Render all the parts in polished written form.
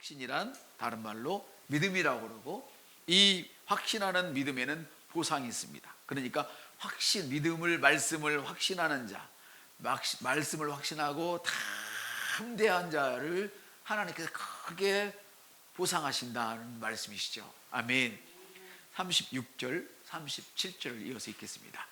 확신이란 다른 말로 믿음이라고 그러고, 이 확신하는 믿음에는 보상이 있습니다. 그러니까 확신, 믿음을, 말씀을 확신하는 자, 말씀을 확신하고 담대한 자를 하나님께서 크게 보상하신다는 말씀이시죠. 아멘. 36절, 37절을 이어서 읽겠습니다.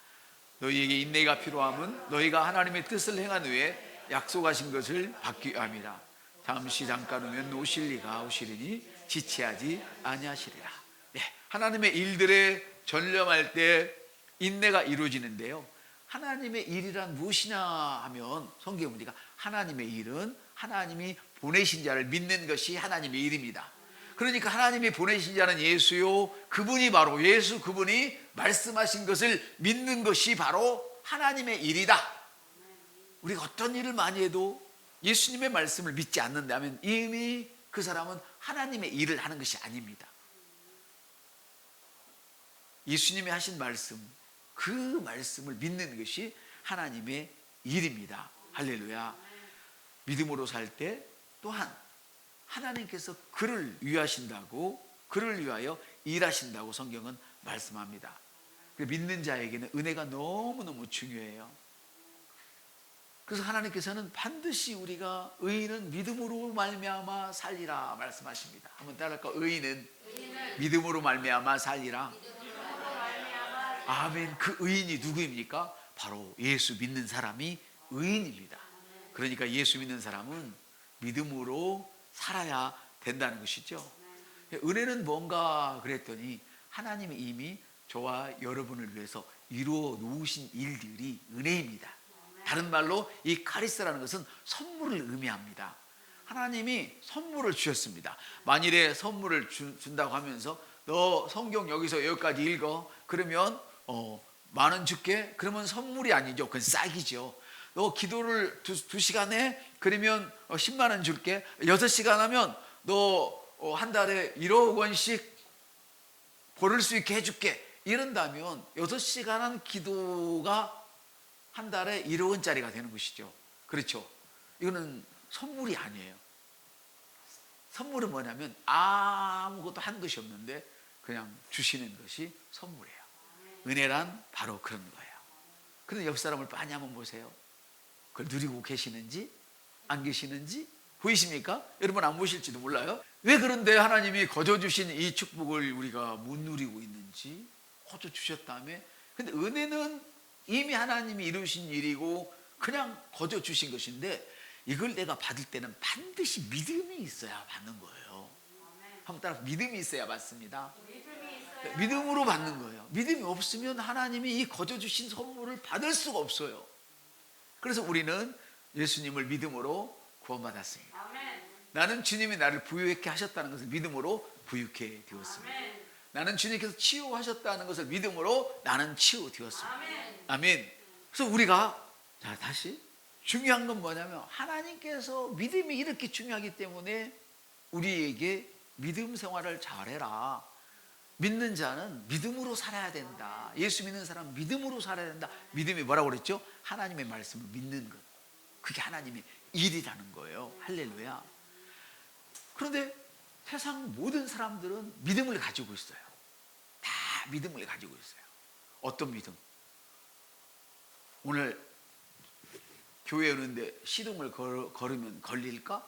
너희에게 인내가 필요함은 너희가 하나님의 뜻을 행한 후에 약속하신 것을 받기 위함이라. 잠시 잠깐 오면 오실리가 오시리니 지체하지 아니하시리라. 네, 하나님의 일들에 전념할 때 인내가 이루어지는데요, 하나님의 일이란 무엇이냐 하면 성경에 보니까 하나님의 일은 하나님이 보내신 자를 믿는 것이 하나님의 일입니다. 그러니까 하나님이 보내신 자는 예수요, 그분이 바로 예수, 그분이 말씀하신 것을 믿는 것이 바로 하나님의 일이다. 우리가 어떤 일을 많이 해도 예수님의 말씀을 믿지 않는다면 이미 그 사람은 하나님의 일을 하는 것이 아닙니다. 예수님이 하신 말씀, 그 말씀을 믿는 것이 하나님의 일입니다. 할렐루야. 믿음으로 살 때 또한 하나님께서 그를 위하신다고, 그를 위하여 일하신다고 성경은 말씀합니다. 믿는 자에게는 은혜가 너무너무 중요해요. 그래서 하나님께서는 반드시 우리가 의인은 믿음으로 말미암아 살리라 말씀하십니다. 한번 따라할까? 의인은 믿음으로 말미암아 살리라. 아멘. 그 의인이 누구입니까? 바로 예수 믿는 사람이 의인입니다. 그러니까 예수 믿는 사람은 믿음으로 살아야 된다는 것이죠. 은혜는 뭔가 그랬더니 하나님이 이미 저와 여러분을 위해서 이루어 놓으신 일들이 은혜입니다. 다른 말로 이 카리스라는 것은 선물을 의미합니다. 하나님이 선물을 주셨습니다. 만일에 선물을 준다고 하면서 너 성경 여기서 여기까지 읽어, 그러면 10,000원 줄게. 그러면 선물이 아니죠. 그건 싹이죠. 너 기도를 2시간에 그러면 10만 원 줄게. 6시간 하면 너 한 달에 1억 원씩 벌을 수 있게 해줄게. 이런다면 6시간 한 기도가 한 달에 1억 원짜리가 되는 것이죠. 그렇죠? 이거는 선물이 아니에요. 선물은 뭐냐면 아무것도 한 것이 없는데 그냥 주시는 것이 선물이에요. 은혜란 바로 그런 거예요. 그런데 옆 사람을 많이 한번 보세요. 그걸 누리고 계시는지 안 계시는지 보이십니까? 여러분 안 보실지도 몰라요. 왜 그런데 하나님이 거저 주신 이 축복을 우리가 못 누리고 있는지. 거저 주셨다며. 근데 은혜는 이미 하나님이 이루신 일이고 그냥 거저 주신 것인데, 이걸 내가 받을 때는 반드시 믿음이 있어야 받는 거예요. 한번 따라, 믿음이 있어야 받습니다. 믿음으로 받는 거예요. 믿음이 없으면 하나님이 이 거저 주신 선물을 받을 수가 없어요. 그래서 우리는 예수님을 믿음으로 구원받았습니다. 나는 주님이 나를 부유케 하셨다는 것을 믿음으로 부유케 되었습니다. 나는 주님께서 치유하셨다는 것을 믿음으로 나는 치유되었습니다. 아멘. 그래서 우리가, 자, 다시 중요한 건 뭐냐면 하나님께서 믿음이 이렇게 중요하기 때문에 우리에게 믿음 생활을 잘해라. 믿는 자는 믿음으로 살아야 된다. 예수 믿는 사람은 믿음으로 살아야 된다. 믿음이 뭐라고 그랬죠? 하나님의 말씀을 믿는 것. 그게 하나님의 일이라는 거예요. 할렐루야. 그런데 세상 모든 사람들은 믿음을 가지고 있어요. 다 믿음을 가지고 있어요. 어떤 믿음? 오늘 교회 오는데 시동을 걸으면 걸릴까?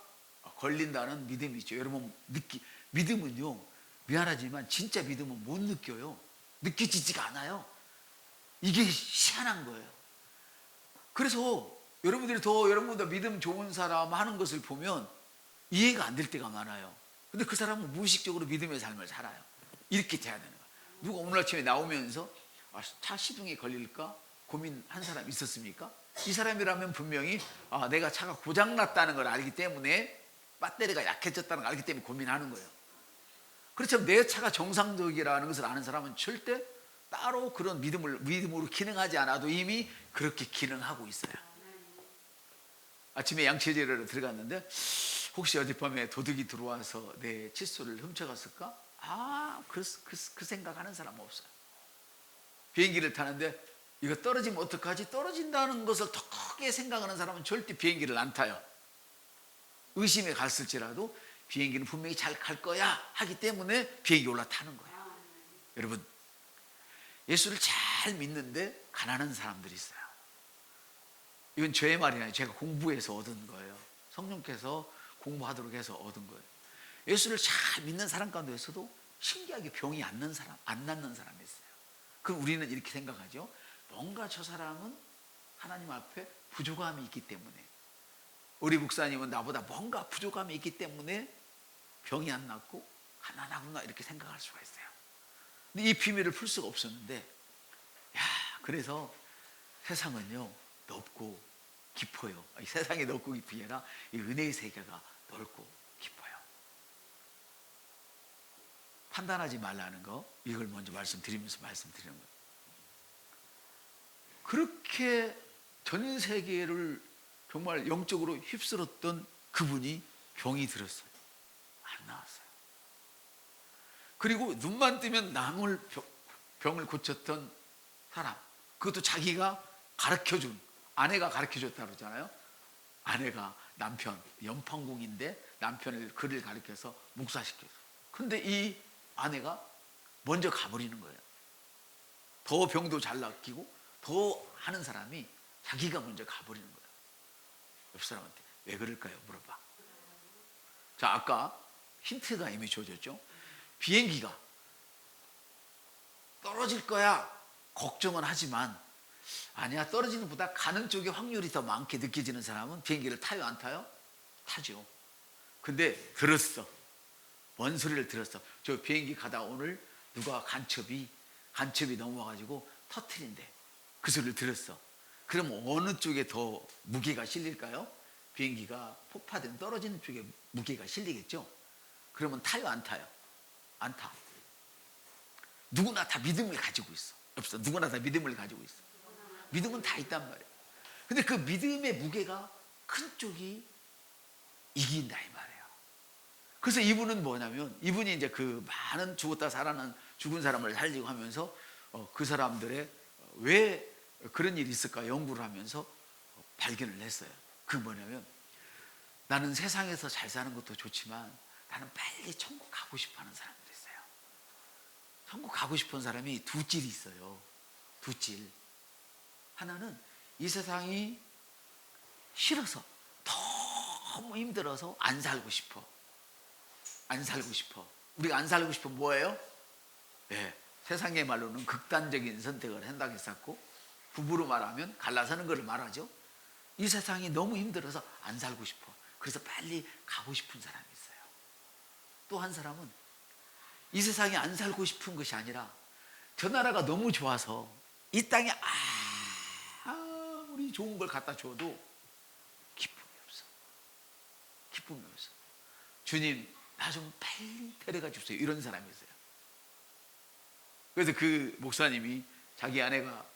걸린다는 믿음이 있죠. 여러분 믿음은요, 미안하지만 진짜 믿음은 못 느껴요. 느껴지지가 않아요. 이게 희한한 거예요. 그래서 여러분들이 더 여러분보다 믿음 좋은 사람 하는 것을 보면 이해가 안 될 때가 많아요. 근데 그 사람은 무의식적으로 믿음의 삶을 살아요. 이렇게 돼야 되는 거예요. 누가 오늘 아침에 나오면서 차 시동이 걸릴까 고민한 사람 있었습니까? 이 사람이라면 분명히 내가 차가 고장났다는 걸 알기 때문에, 배터리가 약해졌다는 걸 알기 때문에 고민하는 거예요. 그렇지만 내 차가 정상적이라는 것을 아는 사람은 절대 따로 그런 믿음으로 기능하지 않아도 이미 그렇게 기능하고 있어요. 아침에 양치제를 들어갔는데 혹시 어젯밤에 도둑이 들어와서 내 칫솔을 훔쳐갔을까? 그 생각하는 사람은 없어요. 비행기를 타는데 이거 떨어지면 어떡하지? 떨어진다는 것을 더 크게 생각하는 사람은 절대 비행기를 안 타요. 의심에 갔을지라도 비행기는 분명히 잘 갈 거야 하기 때문에 비행기 올라타는 거예요. 여러분, 예수를 잘 믿는데 가난한 사람들이 있어요. 이건 저의 말이 아니에요. 제가 공부해서 얻은 거예요. 성령께서 공부하도록 해서 얻은 거예요. 예수를 잘 믿는 사람 가운데서도 신기하게 병이 안 낫는 사람이 있어요. 그럼 우리는 이렇게 생각하죠. 뭔가 저 사람은 하나님 앞에 부족함이 있기 때문에, 우리 목사님은 나보다 뭔가 부족함이 있기 때문에 병이 안 낫고 가난하구나 이렇게 생각할 수가 있어요. 근데 이 비밀을 풀 수가 없었는데, 그래서 세상은요 넓고 깊어요. 이 세상이 넓고 깊이 아니라 이 은혜의 세계가 넓고 깊어요. 판단하지 말라는 거, 이걸 먼저 말씀드리면서 말씀드리는 거예요. 그렇게 전 세계를 정말 영적으로 휩쓸었던 그분이 병이 들었어요. 안 나았어요. 그리고 눈만 뜨면 남을 병을 고쳤던 사람, 그것도 자기가 가르쳐준, 아내가 가르쳐줬다 그러잖아요. 아내가 남편, 연판공인데 남편을 글을 가르쳐서 목사시켰어요. 근데 이 아내가 먼저 가버리는 거예요. 더 병도 잘 낫히고 더 하는 사람이 자기가 먼저 가버리는 거예요. 옆 사람한테 왜 그럴까요? 물어봐. 자, 아까 힌트가 이미 주어졌죠. 비행기가 떨어질 거야 걱정은 하지만, 아니야, 떨어지는 것보다 가는 쪽에 확률이 더 많게 느껴지는 사람은 비행기를 타요, 안 타요? 타죠. 근데 들었어. 뭔 소리를 들었어. 저 비행기 가다 오늘 누가 간첩이 넘어와가지고 터트린대. 그 소리를 들었어. 그럼 어느 쪽에 더 무게가 실릴까요? 비행기가 폭파된 떨어지는 쪽에 무게가 실리겠죠. 그러면 타요, 안 타요? 안 타. 누구나 다 믿음을 가지고 있어. 없어. 누구나 다 믿음을 가지고 있어. 믿음은 다 있단 말이에요. 근데 그 믿음의 무게가 큰 쪽이 이긴다 이 말이에요. 그래서 이분은 뭐냐면, 이분이 이제 그 많은 죽었다 살아난 죽은 사람을 살리고 하면서 그 사람들의 왜 그런 일이 있을까 연구를 하면서 발견을 했어요. 그 뭐냐면, 나는 세상에서 잘 사는 것도 좋지만 나는 빨리 천국 가고 싶어하는 사람들이 있어요. 천국 가고 싶은 사람이 두 찔이 있어요. 두 찔. 하나는 이 세상이 싫어서, 너무 힘들어서 안 살고 싶어. 안 살고 싶어. 우리가 안 살고 싶으면 뭐예요? 네, 세상의 말로는 극단적인 선택을 한다고 했었고, 부부로 말하면 갈라서는 것을 말하죠. 이 세상이 너무 힘들어서 안 살고 싶어. 그래서 빨리 가고 싶은 사람이 있어요. 또 한 사람은 이 세상에 안 살고 싶은 것이 아니라 저 나라가 너무 좋아서 이 땅에 아무리 좋은 걸 갖다 줘도 기쁨이 없어. 기쁨이 없어. 주님, 나 좀 빨리 데려가 주세요. 이런 사람이 있어요. 그래서 그 목사님이 자기 아내가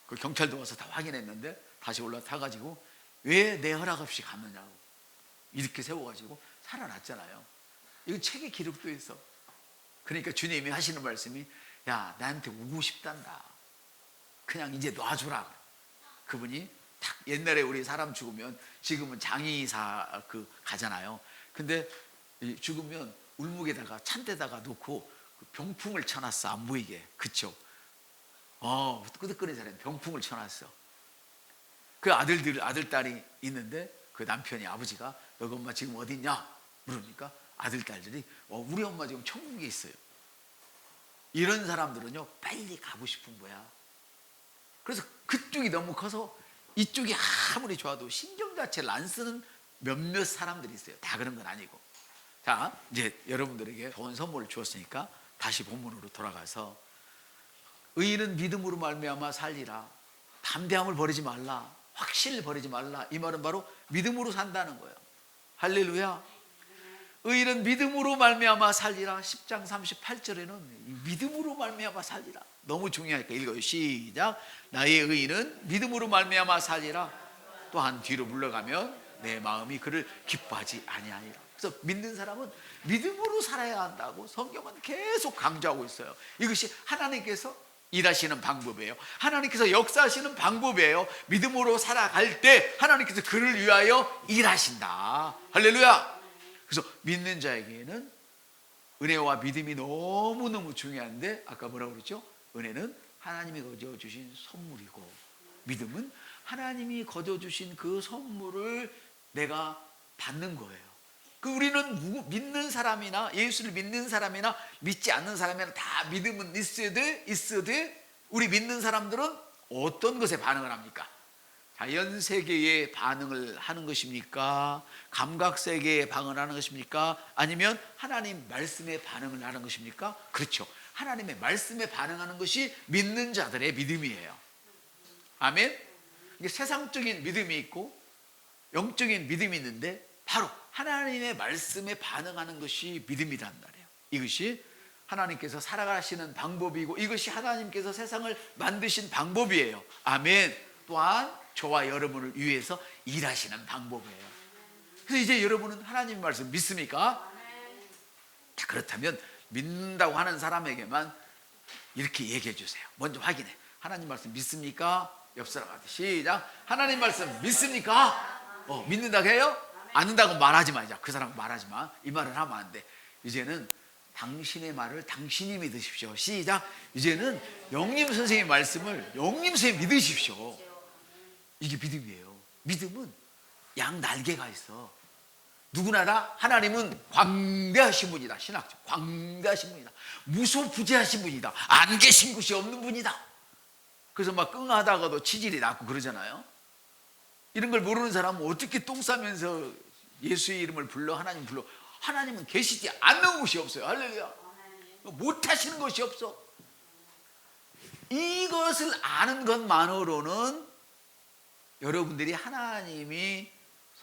그 경찰도 와서 다 확인했는데 다시 올라타가지고 왜 내 허락 없이 가느냐고 이렇게 세워가지고 살아났잖아요. 이거 책에 기록도 있어. 그러니까 주님이 하시는 말씀이, 야, 나한테 오고 싶단다. 그냥 이제 놔주라. 그분이 딱 옛날에 우리 사람 죽으면, 지금은 장의사 가잖아요. 근데 죽으면 울목에다가 찬대다가 놓고 병풍을 쳐놨어. 안 보이게. 그쵸? 끄덕거리는 사람이 병풍을 쳐놨어. 그 아들, 딸이 있는데 그 남편이, 아버지가 너희 엄마 지금 어디 있냐? 물으니까 아들, 딸들이 우리 엄마 지금 천국에 있어요. 이런 사람들은요 빨리 가고 싶은 거야. 그래서 그쪽이 너무 커서 이쪽이 아무리 좋아도 신경 자체를 안 쓰는 몇몇 사람들이 있어요. 다 그런 건 아니고. 자, 이제 여러분들에게 좋은 선물을 주었으니까 다시 본문으로 돌아가서, 의인은 믿음으로 말미암아 살리라. 담대함을 버리지 말라. 확신을 버리지 말라. 이 말은 바로 믿음으로 산다는 거예요. 할렐루야. 의인은 믿음으로 말미암아 살리라. 10장 38절에는 믿음으로 말미암아 살리라. 너무 중요하니까 읽어요. 시작. 나의 의인은 믿음으로 말미암아 살리라. 또한 뒤로 물러가면 내 마음이 그를 기뻐하지 아니하리라. 그래서 믿는 사람은 믿음으로 살아야 한다고 성경은 계속 강조하고 있어요. 이것이 하나님께서 일하시는 방법이에요. 하나님께서 역사하시는 방법이에요. 믿음으로 살아갈 때 하나님께서 그를 위하여 일하신다. 할렐루야. 그래서 믿는 자에게는 은혜와 믿음이 너무너무 중요한데, 아까 뭐라고 그랬죠? 은혜는 하나님이 거저 주신 선물이고, 믿음은 하나님이 거저 주신 그 선물을 내가 받는 거예요. 그 우리는 믿는 사람이나 예수를 믿는 사람이나 믿지 않는 사람이나 다 믿음은 있어야 돼. 우리 믿는 사람들은 어떤 것에 반응을 합니까? 자연 세계에 반응을 하는 것입니까? 감각 세계에 반응을 하는 것입니까? 아니면 하나님 말씀에 반응을 하는 것입니까? 그렇죠. 하나님의 말씀에 반응하는 것이 믿는 자들의 믿음이에요. 아멘. 이게 세상적인 믿음이 있고 영적인 믿음이 있는데, 바로 하나님의 말씀에 반응하는 것이 믿음이란 말이에요. 이것이 하나님께서 살아가시는 방법이고, 이것이 하나님께서 세상을 만드신 방법이에요. 아멘. 또한 저와 여러분을 위해서 일하시는 방법이에요. 그래서 이제 여러분은 하나님 말씀 믿습니까? 자, 그렇다면 믿는다고 하는 사람에게만 이렇게 얘기해 주세요. 먼저 확인해. 하나님 말씀 믿습니까? 옆 사람한테 시작. 하나님 말씀 믿습니까? 믿는다고 해요? 안 믿는다고 말하지 마. 그 사람 말하지 마. 이 말을 하면 안 돼. 이제는 당신의 말을 당신이 믿으십시오. 시작. 이제는 영림 선생님의 말씀을 영림 선생님이 믿으십시오. 이게 믿음이에요. 믿음은 양 날개가 있어. 누구나 다 하나님은 광대하신 분이다. 신학적 광대하신 분이다. 무소부재하신 분이다. 안 계신 곳이 없는 분이다. 그래서 막 끙하다가도 치질이 났고 그러잖아요. 이런 걸 모르는 사람은 어떻게 똥 싸면서 예수의 이름을 불러, 하나님 불러. 하나님은 계시지 않는 곳이 없어요. 할렐루야. 못하시는 것이 없어. 이것을 아는 것만으로는 여러분들이 하나님이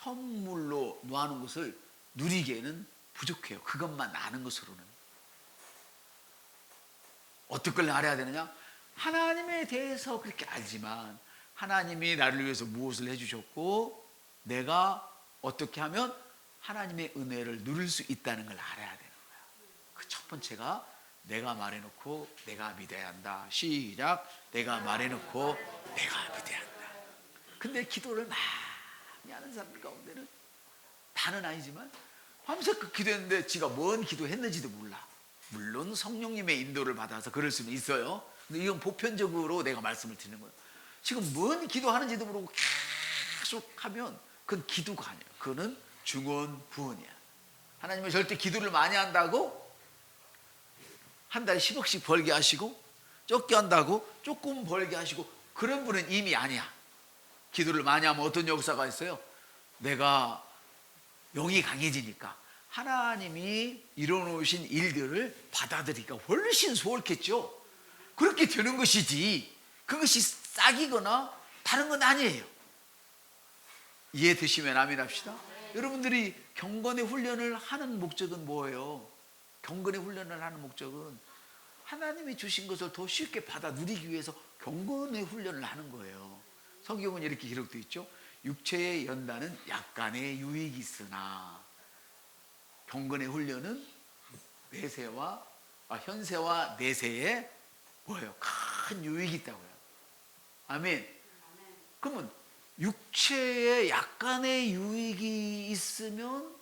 선물로 놓아놓은 것을 누리기에는 부족해요. 그것만 아는 것으로는. 어떤 걸 알아야 되느냐? 하나님에 대해서 그렇게 알지만, 하나님이 나를 위해서 무엇을 해주셨고, 내가 어떻게 하면 하나님의 은혜를 누릴 수 있다는 걸 알아야 되는 거야. 그 첫 번째가 내가 말해놓고 내가 믿어야 한다. 시작. 내가 말해놓고 내가 믿어야 한다. 근데 기도를 많이 하는 사람들 가운데는, 다는 아니지만 밤새껏 기도했는데 지가 뭔 기도했는지도 몰라. 물론 성령님의 인도를 받아서 그럴 수는 있어요. 근데 이건 보편적으로 내가 말씀을 드리는 거예요. 지금 뭔 기도하는지도 모르고 계속 하면 그건 기도가 아니에요. 그거는 중언부언이야. 하나님은 절대 기도를 많이 한다고 한 달에 10억씩 벌게 하시고, 적게 한다고 조금 벌게 하시고, 그런 분은 이미 아니야. 기도를 많이 하면 어떤 역사가 있어요? 내가 영이 강해지니까 하나님이 이뤄놓으신 일들을 받아들이기가 훨씬 수월했겠죠. 그렇게 되는 것이지, 그것이 싹이거나 다른 건 아니에요. 이해되시면 아멘 합시다. 여러분들이 경건의 훈련을 하는 목적은 뭐예요? 경건의 훈련을 하는 목적은 하나님이 주신 것을 더 쉽게 받아 누리기 위해서 경건의 훈련을 하는 거예요. 성경은 이렇게 기록되어 있죠. 육체의 연단은 약간의 유익이 있으나 경건의 훈련은 현세와 내세에 뭐예요? 큰 유익이 있다고요. 아멘. 그러면 육체에 약간의 유익이 있으면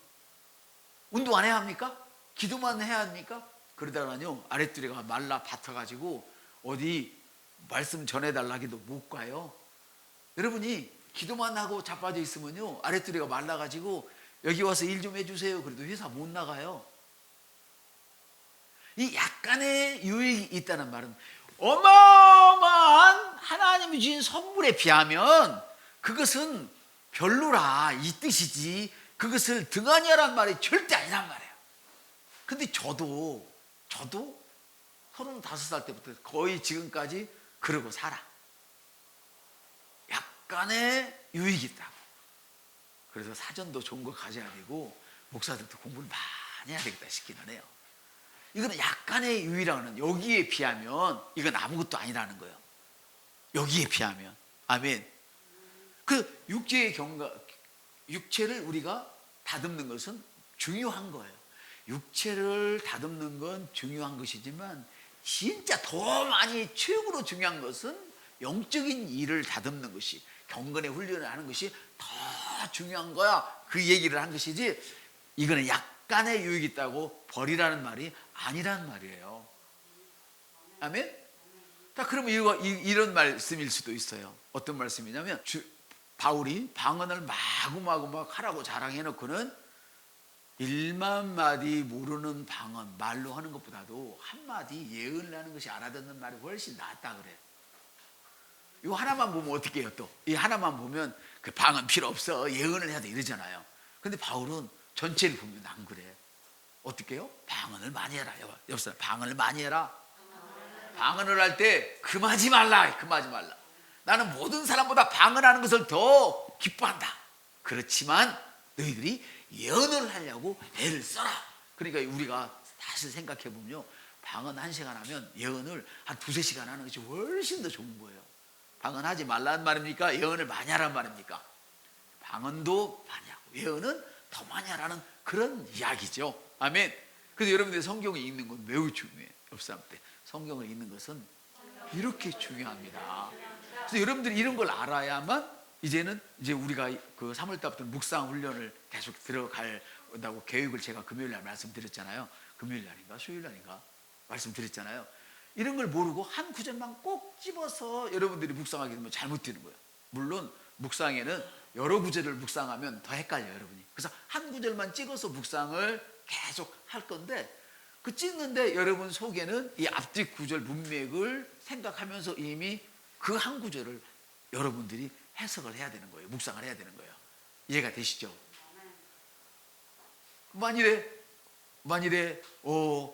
운동 안 해야 합니까? 기도만 해야 합니까? 그러다가요 아랫두리가 말라 밭아가지고 어디 말씀 전해달라 하기도 못 가요. 여러분이 기도만 하고 자빠져 있으면요 아랫두리가 말라가지고 여기 와서 일 좀 해주세요 그래도 회사 못 나가요. 이 약간의 유익이 있다는 말은 어마어마한 하나님이 주신 선물에 비하면 그것은 별로라 이 뜻이지, 그것을 등한히하라는 말이 절대 아니란 말이에요. 근데 저도 35살 때부터 거의 지금까지 그러고 살아. 약간의 유익이 있다고. 그래서 사전도 좋은 거 가져야 되고 목사들도 공부를 많이 해야 되겠다 싶기는 해요. 이거는 약간의 유익이라는, 여기에 비하면 이건 아무것도 아니라는 거예요. 여기에 비하면. 아멘. 그 육체를 우리가 다듬는 것은 중요한 거예요. 육체를 다듬는 건 중요한 것이지만 진짜 더 많이 최고로 중요한 것은 영적인 일을 다듬는 것이, 경건의 훈련을 하는 것이 더 중요한 거야. 그 얘기를 한 것이지, 이거는 약간의 유익이 있다고 버리라는 말이 아니란 말이에요. 아멘? 자, 그러면 이런 말씀일 수도 있어요. 어떤 말씀이냐면 바울이 방언을 마구마구 막 하라고 자랑해놓고는 1만 마디 모르는 방언 말로 하는 것보다도 한마디 예언을 하는 것이 알아듣는 말이 훨씬 낫다 그래. 이거 하나만 보면 어떻게 해요? 또 이 하나만 보면 그 방언 필요 없어, 예언을 해야 돼 이러잖아요. 근데 바울은 전체를 보면 안 그래. 어떻게 해요? 방언을 많이 해라. 여보세요, 방언을 많이 해라. 방언을 할 때 금하지 말라. 나는 모든 사람보다 방언하는 것을 더 기뻐한다. 그렇지만 너희들이 예언을 하려고 애를 써라. 그러니까 우리가 사실 생각해 보면요, 방언 1시간 하면 예언을 한 2-3시간 하는 것이 훨씬 더 좋은 거예요. 방언하지 말라는 말입니까? 예언을 많이 하라는 말입니까? 방언도 많이 하고 예언은 더 많이 하라는 그런 이야기죠. 아멘. 그래서 여러분들 성경을 읽는 건 매우 중요해요. 옆 사람한테 성경을 읽는 것은 이렇게 중요합니다. 그래서 여러분들이 이런 걸 알아야만 이제 우리가 그 3월달부터 묵상 훈련을 계속 들어간다고 계획을 제가 금요일날 말씀드렸잖아요. 금요일날인가 수요일날인가 말씀드렸잖아요. 이런 걸 모르고 한 구절만 꼭 집어서 여러분들이 묵상하게 되면 잘못 되는 거예요. 물론 묵상에는 여러 구절을 묵상하면 더 헷갈려요, 여러분이. 그래서 한 구절만 찍어서 묵상을 계속 할 건데, 그 찍는데 여러분 속에는 이 앞뒤 구절 문맥을 생각하면서 이미 그 한 구절을 여러분들이 해석을 해야 되는 거예요. 묵상을 해야 되는 거예요. 이해가 되시죠? 만일에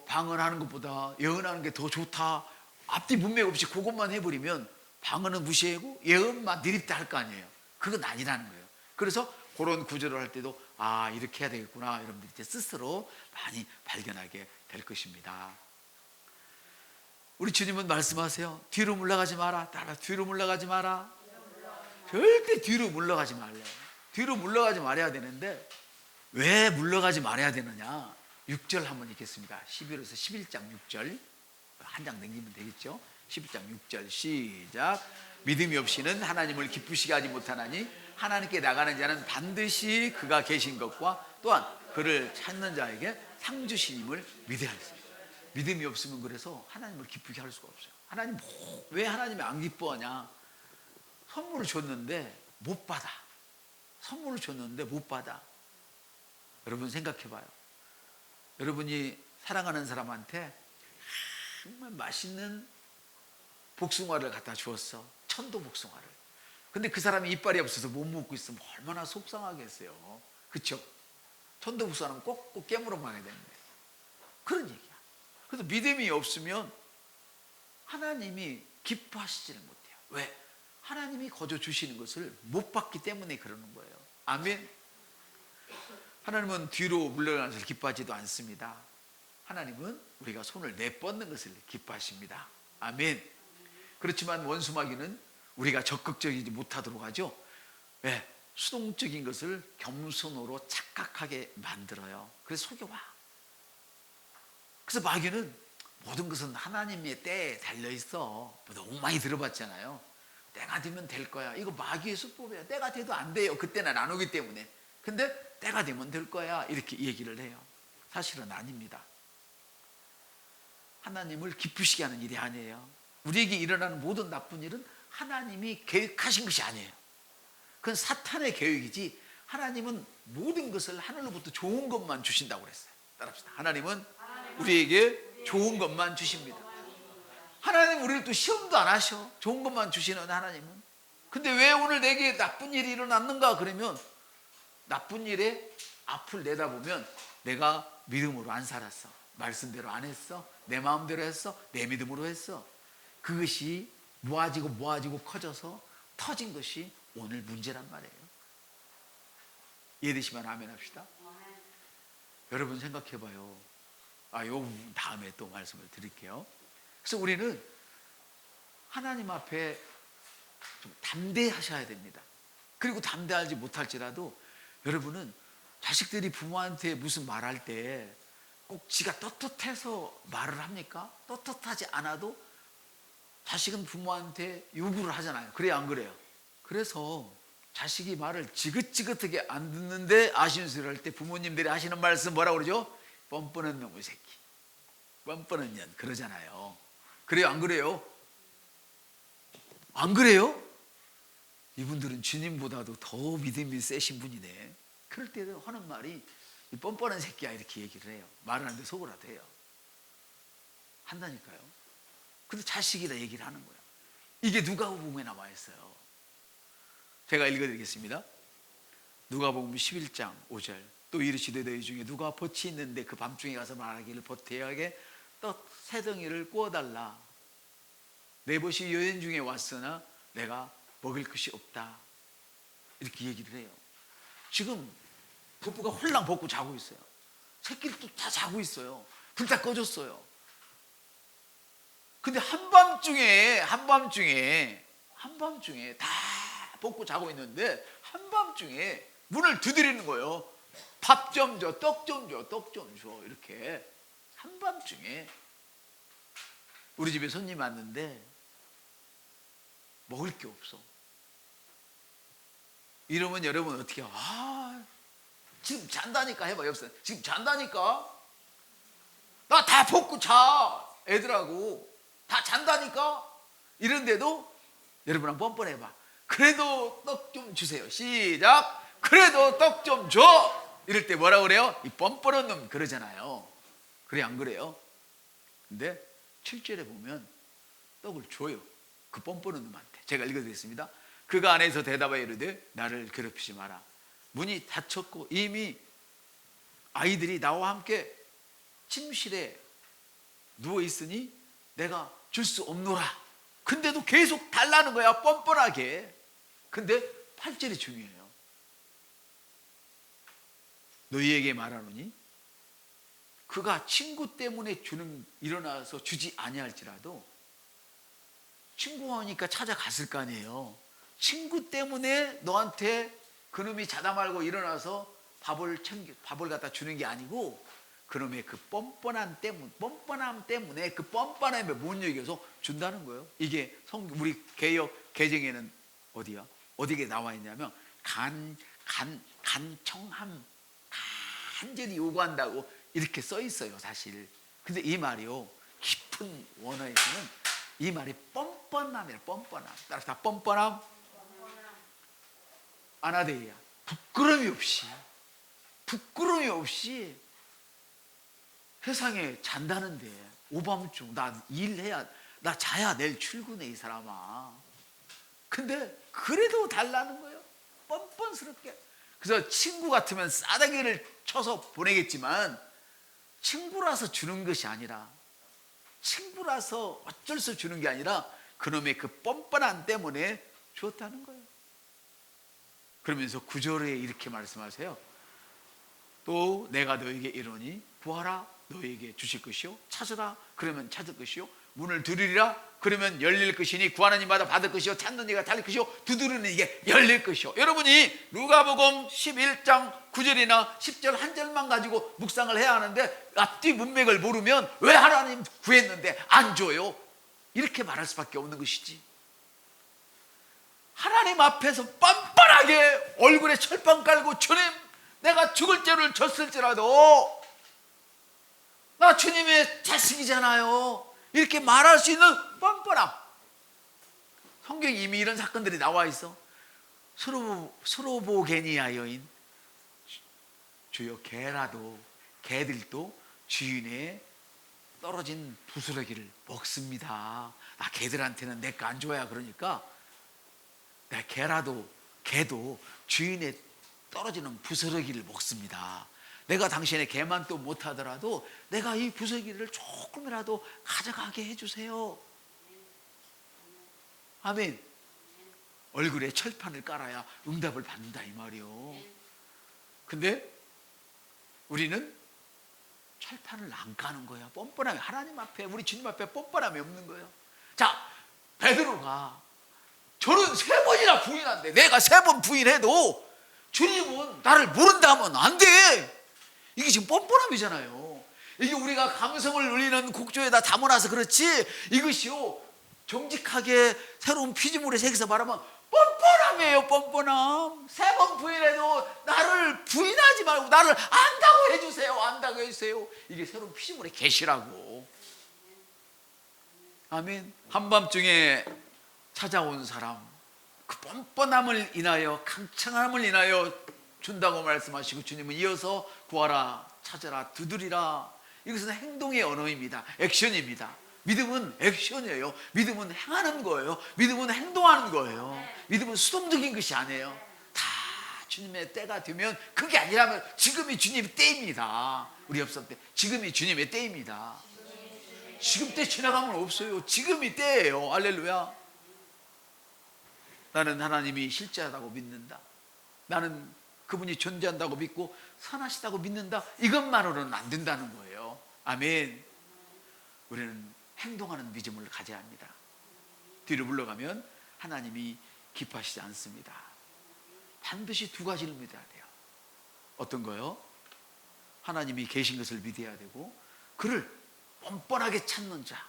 방언하는 것보다 예언하는 게 더 좋다, 앞뒤 문맥 없이 그것만 해버리면 방언은 무시하고 예언만 드립다 할 거 아니에요. 그건 아니라는 거예요. 그래서 그런 구절을 할 때도 이렇게 해야 되겠구나, 여러분들이 이제 스스로 많이 발견하게 될 것입니다. 우리 주님은 말씀하세요. 뒤로 물러가지 마라. 따라, 뒤로 물러가지 마라. 절대 뒤로 물러가지 말래요. 뒤로 물러가지 말아야 되는데 왜 물러가지 말아야 되느냐? 6절 한번 읽겠습니다. 11에서 11장 6절 한 장 넘기면 되겠죠? 11장 6절 시작. 믿음이 없이는 하나님을 기쁘시게 하지 못하나니 하나님께 나가는 자는 반드시 그가 계신 것과 또한 그를 찾는 자에게 상 주시님을 믿어야 했어요. 믿음이 없으면 그래서 하나님을 기쁘게 할 수가 없어요. 하나님, 왜 하나님이 안 기뻐하냐? 선물을 줬는데 못 받아. 선물을 줬는데 못 받아. 여러분 생각해 봐요. 여러분이 사랑하는 사람한테 정말 맛있는 복숭아를 갖다 주었어. 천도 복숭아를. 근데 그 사람이 이빨이 없어서 못 먹고 있으면 얼마나 속상하겠어요. 그렇죠? 천도 복숭아는 꼭 깨물어 먹어야 되는데. 그런 얘기야. 그래서 믿음이 없으면 하나님이 기뻐하시지를 못해요. 왜? 하나님이 거저 주시는 것을 못 받기 때문에 그러는 거예요. 아멘. 하나님은 뒤로 물러가는 것을 기뻐하지도 않습니다. 하나님은 우리가 손을 내뻗는 것을 기뻐하십니다. 아멘. 그렇지만 원수마귀는 우리가 적극적이지 못하도록 하죠. 왜? 수동적인 것을 겸손으로 착각하게 만들어요. 그래서 속여와. 그래서 마귀는 모든 것은 하나님의 때에 달려있어. 너무 많이 들어봤잖아요. 때가 되면 될 거야. 이거 마귀의 수법이야. 때가 돼도 안 돼요. 그때는 안 오기 때문에. 근데 때가 되면 될 거야. 이렇게 얘기를 해요. 사실은 아닙니다. 하나님을 기쁘시게 하는 일이 아니에요. 우리에게 일어나는 모든 나쁜 일은 하나님이 계획하신 것이 아니에요. 그건 사탄의 계획이지, 하나님은 모든 것을 하늘로부터 좋은 것만 주신다고 그랬어요. 따라합시다. 하나님은 우리에게 좋은 것만 주십니다. 하나님 우리를 또 시험도 안 하셔. 좋은 것만 주시는 하나님은. 근데 왜 오늘 내게 나쁜 일이 일어났는가? 그러면 나쁜 일에 앞을 내다보면 내가 믿음으로 안 살았어. 말씀대로 안 했어. 내 마음대로 했어. 내 믿음으로 했어. 그것이 모아지고 커져서 터진 것이 오늘 문제란 말이에요. 이해되시면 아멘 합시다. 여러분 생각해봐요. 요 다음에 또 말씀을 드릴게요. 그래서 우리는 하나님 앞에 좀 담대하셔야 됩니다. 그리고 담대하지 못할지라도 여러분은 자식들이 부모한테 무슨 말할 때 꼭 지가 떳떳해서 말을 합니까? 떳떳하지 않아도 자식은 부모한테 요구를 하잖아요. 그래요, 안 그래요? 그래서 자식이 말을 지긋지긋하게 안 듣는데 아쉬운 소리를 할 때 부모님들이 하시는 말씀 뭐라고 그러죠? 뻔뻔한 놈의 새끼, 뻔뻔한 년, 그러잖아요. 그래요, 안 그래요? 안 그래요? 이분들은 주님보다도 더 믿음이 세신 분이네. 그럴 때 하는 말이 이 뻔뻔한 새끼야 이렇게 얘기를 해요. 말을 하는데 속으라도 해요. 한다니까요. 근데 자식이다 얘기를 하는 거예요. 이게 누가복음에 나와 있어요. 제가 읽어드리겠습니다. 누가복음 11장 5절. 또 이르시되 너희 중에 누가 덫이 있는데 그 밤중에 가서 말하기를 보태하게 떡 세 덩이를 구워달라. 내 벗이 여인 중에 왔으나 내가 먹을 것이 없다. 이렇게 얘기를 해요. 지금 부부가 홀랑 벗고 자고 있어요. 새끼들도 다 자고 있어요. 불 다 꺼졌어요. 근데 한밤중에 다 벗고 자고 있는데 한밤중에 문을 두드리는 거예요. 밥 좀 줘, 떡 좀 줘, 떡 좀 줘. 이렇게 한밤중에 우리 집에 손님 왔는데 먹을 게 없어. 이러면 여러분 어떻게 해요? 지금 잔다니까 해봐. 옆에서 지금 잔다니까. 나 다 벗고 자. 애들하고 다 잔다니까. 이런데도 여러분 한번 뻔뻔해봐. 그래도 떡 좀 주세요. 시작. 그래도 떡 좀 줘. 이럴 때 뭐라 그래요? 이 뻔뻔한 놈 그러잖아요. 그래 안 그래요? 근데 7절에 보면 떡을 줘요. 그 뻔뻔한 놈한테. 제가 읽어드리겠습니다. 그가 안에서 대답하여 이르되 나를 괴롭히지 마라. 문이 닫혔고 이미 아이들이 나와 함께 침실에 누워 있으니 내가 줄 수 없노라. 근데도 계속 달라는 거야. 뻔뻔하게. 근데 8절이 중요해요. 너희에게 말하노니 그가 친구 때문에 일어나서 주지 아니할지라도 친구가 오니까 찾아갔을 거 아니에요. 친구 때문에 너한테 그놈이 자다 말고 일어나서 밥을 갖다 주는 게 아니고 그놈의 그 뻔뻔함 때문에 그 뻔뻔함에 못 이겨서 준다는 거예요. 이게 우리 개역 개정에는 어디에 나와 있냐면 간청함, 간절히 요구한다고 이렇게 써 있어요, 사실. 근데 이 말이요, 깊은 원어에서는 이 말이 뻔뻔함이에요. 뻔뻔함. 따라서 다 뻔뻔함. 아나데이야. 부끄러움이 없이 세상에 잔다는데 오밤중 나 일해야, 나 자야 내일 출근해 이 사람아. 근데 그래도 달라는 거예요. 뻔뻔스럽게. 그래서 친구 같으면 싸다기를 쳐서 보내겠지만 친구라서 주는 것이 아니라, 친구라서 어쩔 수 없이 주는 게 아니라 그놈의 그 뻔뻔함 때문에 주었다는 거예요. 그러면서 9절에 이렇게 말씀하세요. 또 내가 너에게 이르노니 구하라 너에게 주실 것이요, 찾으라 그러면 찾을 것이요, 문을 두드리라 그러면 열릴 것이니 구하는 이마다 받을 것이요, 찾는 이가 달릴 것이요, 두드리는 이게 열릴 것이요. 여러분이 누가복음 11장 9절이나 10절 한 절만 가지고 묵상을 해야 하는데 앞뒤 문맥을 모르면 왜 하나님 구했는데 안 줘요? 이렇게 말할 수밖에 없는 것이지. 하나님 앞에서 뻔뻔하게 얼굴에 철판 깔고 주님 내가 죽을 죄를 졌을지라도 나 주님의 자식이잖아요, 이렇게 말할 수 있는 뻔뻔함. 성경에 이미 이런 사건들이 나와 있어. 스로보게니아 여인, 주여 개들도 주인의 떨어진 부스러기를 먹습니다. 나 개들한테는 내 거 안 줘야. 그러니까 개도 주인의 떨어지는 부스러기를 먹습니다. 내가 당신의 개만 또 못하더라도 내가 이 부스러기를 조금이라도 가져가게 해주세요. 아멘. 얼굴에 철판을 깔아야 응답을 받는다 이 말이요. 근데 우리는 철판을 안 까는 거야. 뻔뻔함이, 하나님 앞에, 우리 주님 앞에 뻔뻔함이 없는 거예요. 자, 베드로가 저는 3번이나 부인한데 내가 3번 부인해도 주님은 나를 모른다 하면 안 돼. 이게 지금 뻔뻔함이잖아요. 이게 우리가 감성을 울리는 곡조에다 담아놔서 그렇지, 이것이요 정직하게 새로운 피조물의 세계에서 말하면 뻔뻔함 뻔뻔함이에요. 뻔뻔함. 3번 부인해도 나를 부인하지 말고 나를 안다고 해주세요. 안다고 해주세요. 이게 새로운 피조물의 계시라고. 아멘. 한밤중에 찾아온 사람, 그 뻔뻔함을 인하여, 강창함을 인하여 준다고 말씀하시고, 주님은 이어서 구하라, 찾아라, 두드리라. 이것은 행동의 언어입니다. 액션입니다. 믿음은 액션이에요. 믿음은 행하는 거예요. 믿음은 행동하는 거예요. 믿음은 수동적인 것이 아니에요. 다 주님의 때가 되면, 그게 아니라면 지금이 주님의 때입니다. 우리 옆선 때 지금이 주님의 때입니다. 지금 때 지나가면 없어요. 지금이 때예요. 할렐루야. 나는 하나님이 실제하다고 믿는다. 나는 그분이 존재한다고 믿고 선하시다고 믿는다. 이것만으로는 안 된다는 거예요. 아멘. 우리는 행동하는 믿음을 가져야 합니다. 뒤로 물러가면 하나님이 기뻐하시지 않습니다. 반드시 2가지를 믿어야 돼요. 어떤 거요? 하나님이 계신 것을 믿어야 되고, 그를 뻔뻔하게 찾는 자.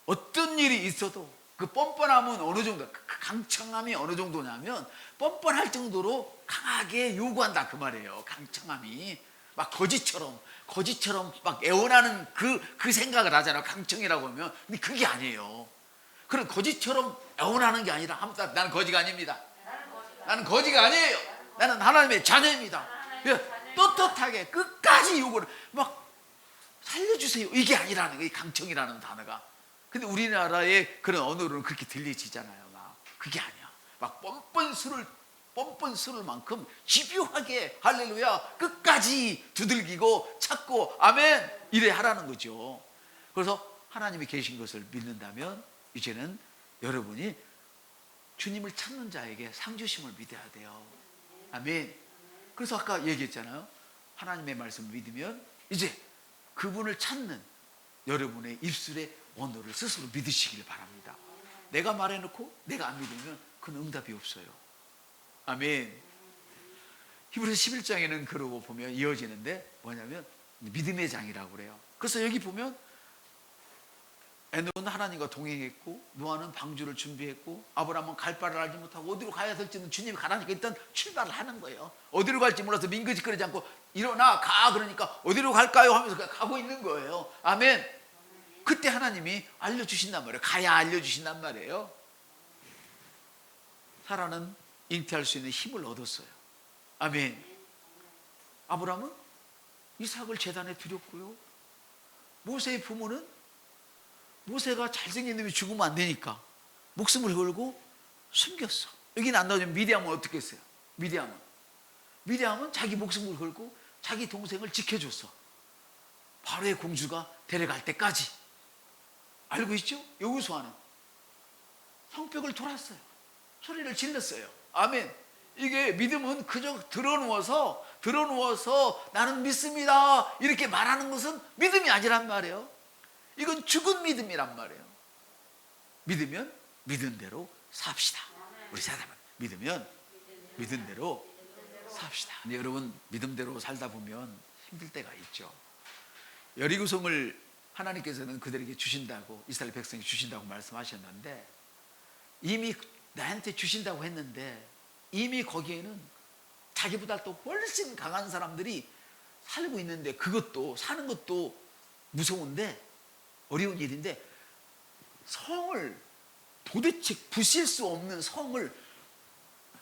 어떤 일이 있어도 그 뻔뻔함은 어느 정도, 그 강청함이 어느 정도냐면 뻔뻔할 정도로 강하게 요구한다 그 말이에요. 강청함이 막 거지처럼 막 애원하는 그 생각을 하잖아요. 강청이라고 하면. 근데 그게 아니에요. 그런 거지처럼 애원하는 게 아니라, 나는 거지가 아닙니다. 나는 거지가 아니에요. 나는 하나님의 자녀입니다. 떳떳하게 끝까지 요구를 막 살려주세요. 이게 아니라는 거예요. 강청이라는 단어가. 근데 우리나라의 그런 언어로는 그렇게 들리지잖아요. 막 그게 아니야. 막 뻔뻔스러울 만큼 집요하게, 할렐루야, 끝까지 두들기고 찾고, 아멘, 이래 하라는 거죠. 그래서 하나님이 계신 것을 믿는다면 이제는 여러분이 주님을 찾는 자에게 상 주심을 믿어야 돼요. 아멘. 그래서 아까 얘기했잖아요. 하나님의 말씀을 믿으면 이제 그분을 찾는 여러분의 입술의 언어를 스스로 믿으시길 바랍니다. 내가 말해놓고 내가 안 믿으면 그건 응답이 없어요. 아멘. 히브리서 11장에는 그러고 보면 이어지는데, 뭐냐면 믿음의 장이라고 그래요. 그래서 여기 보면 에녹은 하나님과 동행했고, 노아는 방주를 준비했고, 아브라함은 갈 바를 알지 못하고 어디로 가야 될지는 주님이 가라니까 일단 출발을 하는 거예요. 어디로 갈지 몰라서 민거짓거리지 않고 일어나 가, 그러니까 어디로 갈까요 하면서 가고 있는 거예요. 아멘. 그때 하나님이 알려주신단 말이에요. 가야 알려주신단 말이에요. 사라는 잉태할 수 있는 힘을 얻었어요. 아멘. 아브라함은 이삭을 제단에 드렸고요. 모세의 부모는 모세가 잘생긴 놈이 죽으면 안 되니까 목숨을 걸고 숨겼어. 여기는 안 나오지만 미디암은 어떻게 했어요? 미디암은 자기 목숨을 걸고 자기 동생을 지켜줬어. 바로의 공주가 데려갈 때까지. 알고 있죠? 여호수아는 성벽을 돌았어요. 소리를 질렀어요. 아멘. 이게 믿음은 그저 드러누워서 나는 믿습니다 이렇게 말하는 것은 믿음이 아니란 말이에요. 이건 죽은 믿음이란 말이에요. 믿으면 믿은 대로 삽시다. 우리 사람은 믿으면 믿은 대로 삽시다. 근데 여러분, 믿음대로 살다 보면 힘들 때가 있죠. 여리고성을 하나님께서는 그들에게 주신다고, 이스라엘 백성이 주신다고 말씀하셨는데, 이미 나한테 주신다고 했는데 이미 거기에는 자기보다 또 훨씬 강한 사람들이 살고 있는데, 그것도 사는 것도 무서운데 어려운 일인데, 성을 도대체 부실 수 없는 성을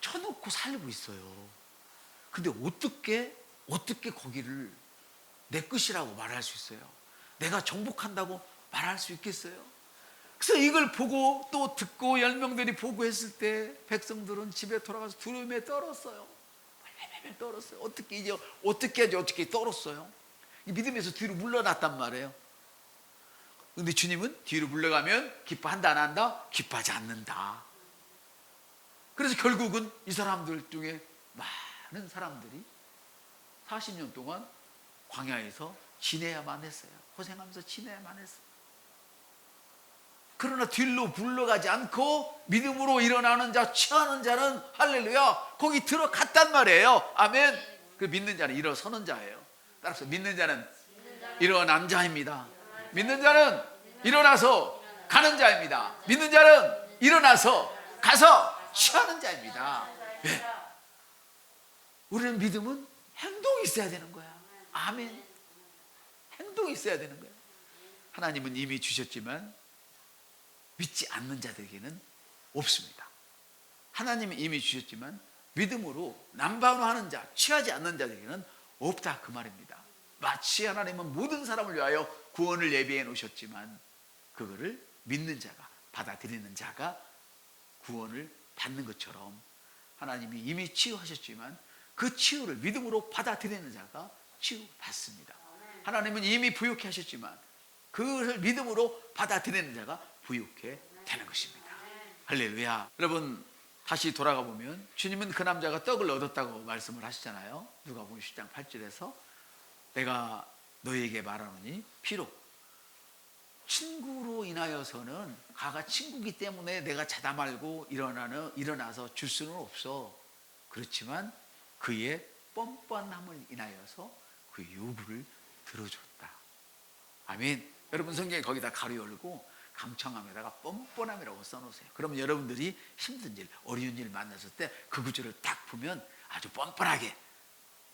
쳐놓고 살고 있어요. 근데 어떻게 거기를 내 것이라고 말할 수 있어요? 내가 정복한다고 말할 수 있겠어요? 그래서 이걸 보고 또 듣고 열명들이 보고 했을 때 백성들은 집에 돌아가서 두려움에 떨었어요. 떨었어요. 어떻게 떨었어요? 믿음에서 뒤로 물러났단 말이에요. 근데 주님은 뒤로 물러가면 기뻐한다 안 한다? 기뻐하지 않는다. 그래서 결국은 이 사람들 중에 많은 사람들이 40년 동안 광야에서 지내야만 했어요. 고생하면서 지내야만 했어요. 그러나 뒤로 물러가지 않고 믿음으로 일어나는 자, 취하는 자는 할렐루야 거기 들어갔단 말이에요. 아멘. 그 믿는 자는 일어서는 자예요. 따라서 믿는 자는 일어난 자입니다. 믿는 자는 일어나서 가는 자입니다. 믿는 자는 일어나서 가서 취하는 자입니다. 네. 우리는 믿음은 행동이 있어야 되는 거야. 아멘. 행동이 있어야 되는 거야. 하나님은 이미 주셨지만 믿지 않는 자들에게는 없습니다. 하나님은 이미 주셨지만 믿음으로 남방으로 하는 자, 취하지 않는 자들에게는 없다, 그 말입니다. 마치 하나님은 모든 사람을 위하여 구원을 예비해 놓으셨지만 그거를 믿는 자가, 받아들이는 자가 구원을 받는 것처럼 하나님이 이미 치유하셨지만 그 치유를 믿음으로 받아들이는 자가 치유받습니다. 하나님은 이미 부유케 하셨지만 그것을 믿음으로 받아들이는 자가 부유케 되는 것입니다. 할렐루야. 여러분, 다시 돌아가 보면 주님은 그 남자가 떡을 얻었다고 말씀을 하시잖아요. 누가복음 10장 8절에서 내가 너희에게 말하노니 비록 친구로 인하여서는 가가 친구기 때문에 내가 자다 말고 일어나서 줄 수는 없어. 그렇지만 그의 뻔뻔함을 인하여서 그 요구를 들어줬다. 아멘. 여러분 성경에 거기다 가로 열고 감청함에다가 뻔뻔함이라고 써놓으세요. 그러면 여러분들이 힘든 일, 어려운 일 만났을 때 그 구절을 딱 보면 아주 뻔뻔하게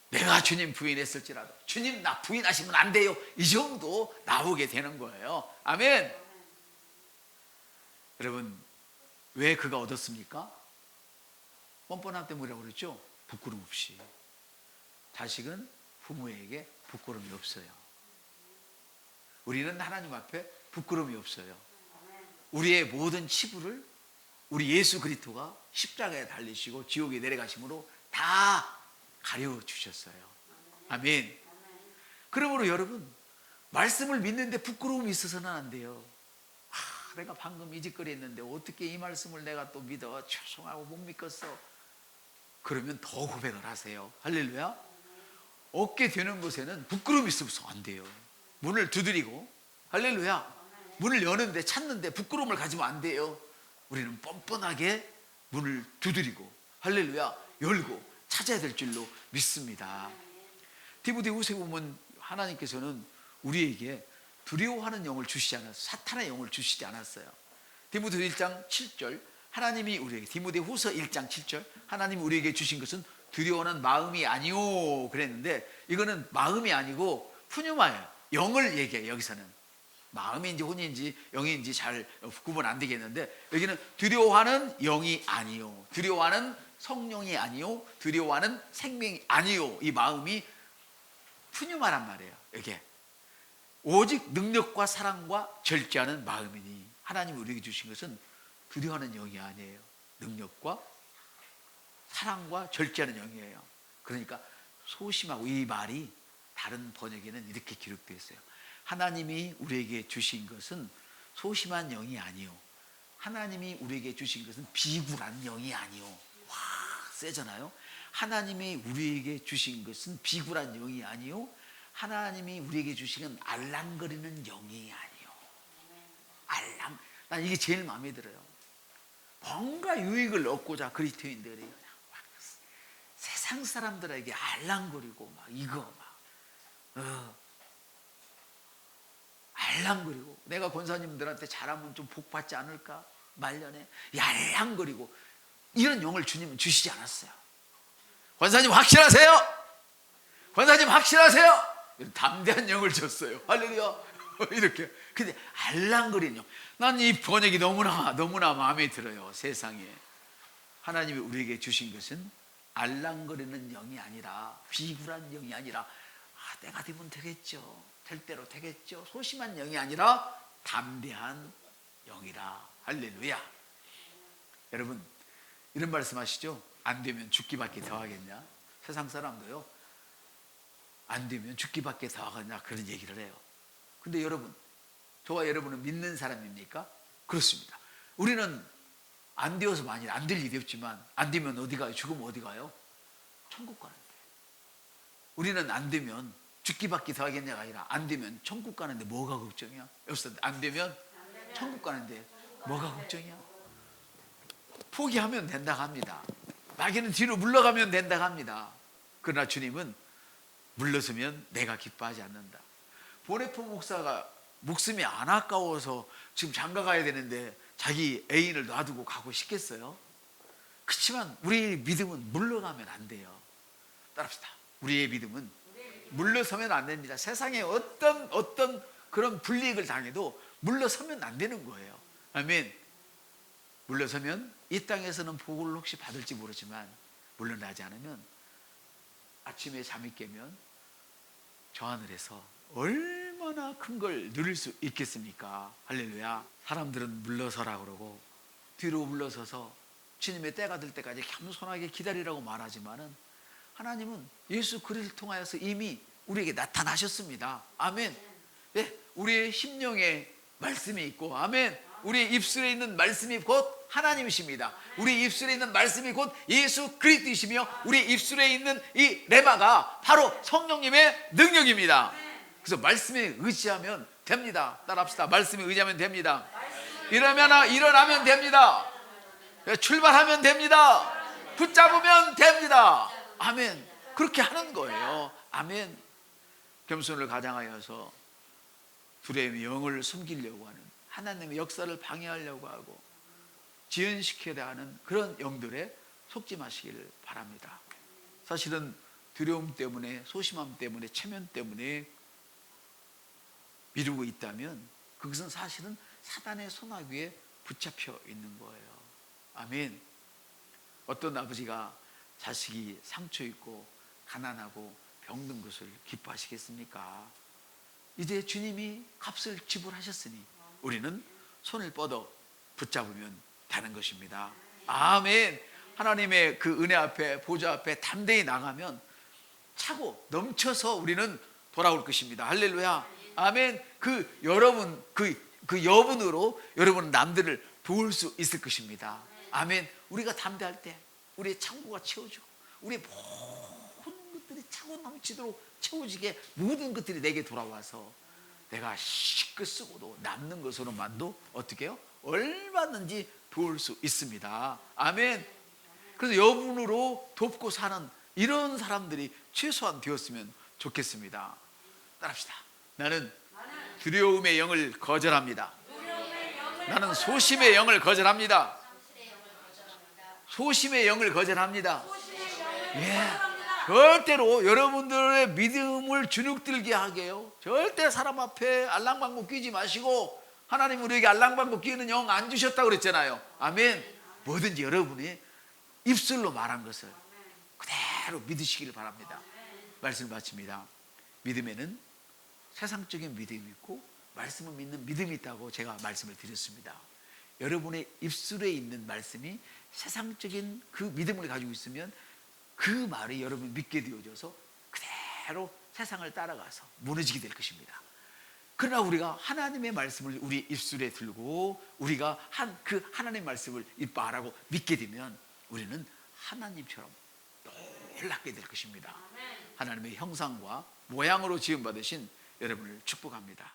내가 주님 부인했을지라도 주님 나 부인하시면 안 돼요, 이 정도 나오게 되는 거예요. 아멘. 여러분, 왜 그가 얻었습니까? 뻔뻔함 때문이라고 그랬죠. 부끄럼 없이. 자식은 부모에게 부끄러움이 없어요. 우리는 하나님 앞에 부끄러움이 없어요. 우리의 모든 치부를 우리 예수 그리스도가 십자가에 달리시고 지옥에 내려가심으로 다 가려주셨어요. 아멘. 그러므로 여러분, 말씀을 믿는데 부끄러움이 있어서는 안 돼요. 내가 방금 이 짓거리 했는데 어떻게 이 말씀을 내가 또 믿어? 죄송하고 못 믿겠어. 그러면 더 고백을 하세요. 할렐루야. 얻게 되는 것에는 부끄러움이 있어서 안 돼요. 문을 두드리고, 할렐루야, 문을 여는데 찾는데 부끄러움을 가지면 안 돼요. 우리는 뻔뻔하게 문을 두드리고, 할렐루야, 열고 찾아야 될 줄로 믿습니다. 디모데후서에 보면 하나님께서는 우리에게 두려워하는 영을 주시지 않았어요. 사탄의 영을 주시지 않았어요. 디모데후서 1장 7절 하나님이 우리에게, 디모데후서 1장 7절 하나님이 우리에게 주신 것은 두려워하는 마음이 아니오 그랬는데, 이거는 마음이 아니고 푸뉴마예요. 영을 얘기해요. 여기서는 마음인지 혼인지 영인지 잘 구분 안 되겠는데, 여기는 두려워하는 영이 아니요, 두려워하는 성령이 아니요, 두려워하는 생명이 아니요, 이 마음이 푸뉴마란 말이에요. 이게 오직 능력과 사랑과 절제하는 마음이니, 하나님이 우리에게 주신 것은 두려워하는 영이 아니에요. 능력과 사랑과 절제하는 영이에요. 그러니까 소심하고, 이 말이 다른 번역에는 이렇게 기록되어 있어요. 하나님이 우리에게 주신 것은 소심한 영이 아니요, 하나님이 우리에게 주신 것은 비굴한 영이 아니요. 와, 세잖아요. 하나님이 우리에게 주신 것은 비굴한 영이 아니요, 하나님이 우리에게 주신 건 알랑거리는 영이 아니요. 난 이게 제일 마음에 들어요. 뭔가 유익을 얻고자 그리스도인들이 그냥 막 세상 사람들에게 알랑거리고 막 이거 막 알랑거리고, 내가 권사님들한테 잘하면 좀 복 받지 않을까 말년에 알랑거리고, 이런 영을 주님은 주시지 않았어요. 권사님 확실하세요? 권사님 확실하세요? 담대한 영을 줬어요. 할렐루야. 이렇게. 근데 알랑거리는 영, 난 이 번역이 너무나 마음에 들어요. 세상에 하나님이 우리에게 주신 것은 알랑거리는 영이 아니라, 비굴한 영이 아니라, 내가 되면 되겠죠, 될 대로 되겠죠, 소심한 영이 아니라 담대한 영이라. 할렐루야. 여러분, 이런 말씀하시죠. 안 되면 죽기밖에 더 하겠냐. 세상 사람도요, 안 되면 죽기밖에 더 하겠냐, 그런 얘기를 해요. 근데 여러분, 저와 여러분은 믿는 사람입니까? 그렇습니다. 우리는 안 되어서 만일 안 될 일이 없지만, 안 되면 어디 가요? 죽으면 어디 가요? 천국 가는데. 우리는 안 되면 죽기밖에 더 하겠냐가 아니라, 안 되면 천국 가는데 뭐가 걱정이야? 여기서 안 되면 천국 가는데 뭐가 걱정이야? 포기하면 된다고 합니다. 마귀는 뒤로 물러가면 된다고 합니다. 그러나 주님은 물러서면 내가 기뻐하지 않는다. 보네포 목사가 목숨이 안 아까워서 지금 장가 가야 되는데 자기 애인을 놔두고 가고 싶겠어요? 그렇지만 우리의 믿음은 물러가면 안 돼요. 따라합시다. 우리의 믿음은 물러서면 안 됩니다. 세상에 어떤 그런 불이익을 당해도 물러서면 안 되는 거예요. 아멘. 물러서면 이 땅에서는 복을 혹시 받을지 모르지만 물러나지 않으면 아침에 잠이 깨면 저 하늘에서 얼마나 큰 걸 누릴 수 있겠습니까? 할렐루야. 사람들은 물러서라 그러고 뒤로 물러서서 주님의 때가 될 때까지 겸손하게 기다리라고 말하지만은 하나님은 예수 그리스도를 통하여서 이미 우리에게 나타나셨습니다. 아멘. 네, 우리의 심령에 말씀이 있고, 아멘. 우리 입술에 있는 말씀이 곧 하나님이십니다. 우리 입술에 있는 말씀이 곧 예수 그리스도이시며 우리 입술에 있는 이 레마가 바로 성령님의 능력입니다. 그래서 말씀에 의지하면 됩니다. 따라합시다. 말씀에 의지하면 됩니다. 일어나면 됩니다. 출발하면 됩니다. 붙잡으면 됩니다. 아멘. 그렇게 하는 거예요. 아멘. 겸손을 가장하여서 두려움의 영을 숨기려고 하는, 하나님의 역사를 방해하려고 하고 지연시켜야 하는 그런 영들에 속지 마시기를 바랍니다. 사실은 두려움 때문에, 소심함 때문에, 체면 때문에 미루고 있다면 그것은 사실은 사단의 손아귀에 붙잡혀 있는 거예요. 아멘. 어떤 아버지가 자식이 상처 있고 가난하고 병든 것을 기뻐하시겠습니까? 이제 주님이 값을 지불하셨으니 우리는 손을 뻗어 붙잡으면 되는 것입니다. 아멘. 하나님의 그 은혜 앞에, 보좌 앞에 담대히 나가면 차고 넘쳐서 우리는 돌아올 것입니다. 할렐루야. 아멘. 그 여러분, 그 여분으로 여러분은 남들을 도울 수 있을 것입니다. 아멘. 우리가 담대할 때 우리의 창고가 채워지고 우리의 모든 것들이 차고 넘치도록 채워지게 모든 것들이 내게 돌아와서 내가 시껏 쓰고도 남는 것으로만도 어떻게 해요? 얼마든지 도울 수 있습니다. 아멘. 그래서 여분으로 돕고 사는 이런 사람들이 최소한 되었으면 좋겠습니다. 따라합시다. 나는 두려움의 영을 거절합니다. 나는 소심의 영을 거절합니다. 소심의 영을 거절합니다. 예. 절대로 여러분들의 믿음을 주눅들게 하게요. 절대 사람 앞에 알랑방구 끼지 마시고, 하나님 우리에게 알랑방구 끼는 영 안 주셨다고 그랬잖아요. 아멘. 뭐든지 여러분이 입술로 말한 것을 그대로 믿으시기를 바랍니다. 말씀을 마칩니다. 믿음에는 세상적인 믿음이 있고 말씀을 믿는 믿음이 있다고 제가 말씀을 드렸습니다. 여러분의 입술에 있는 말씀이 세상적인 그 믿음을 가지고 있으면 그 말이 여러분 믿게 되어져서 그대로 세상을 따라가서 무너지게 될 것입니다. 그러나 우리가 하나님의 말씀을 우리 입술에 들고 우리가 그 하나님의 말씀을 말하고 믿게 되면 우리는 하나님처럼 놀랍게 될 것입니다. 하나님의 형상과 모양으로 지음받으신 여러분을 축복합니다.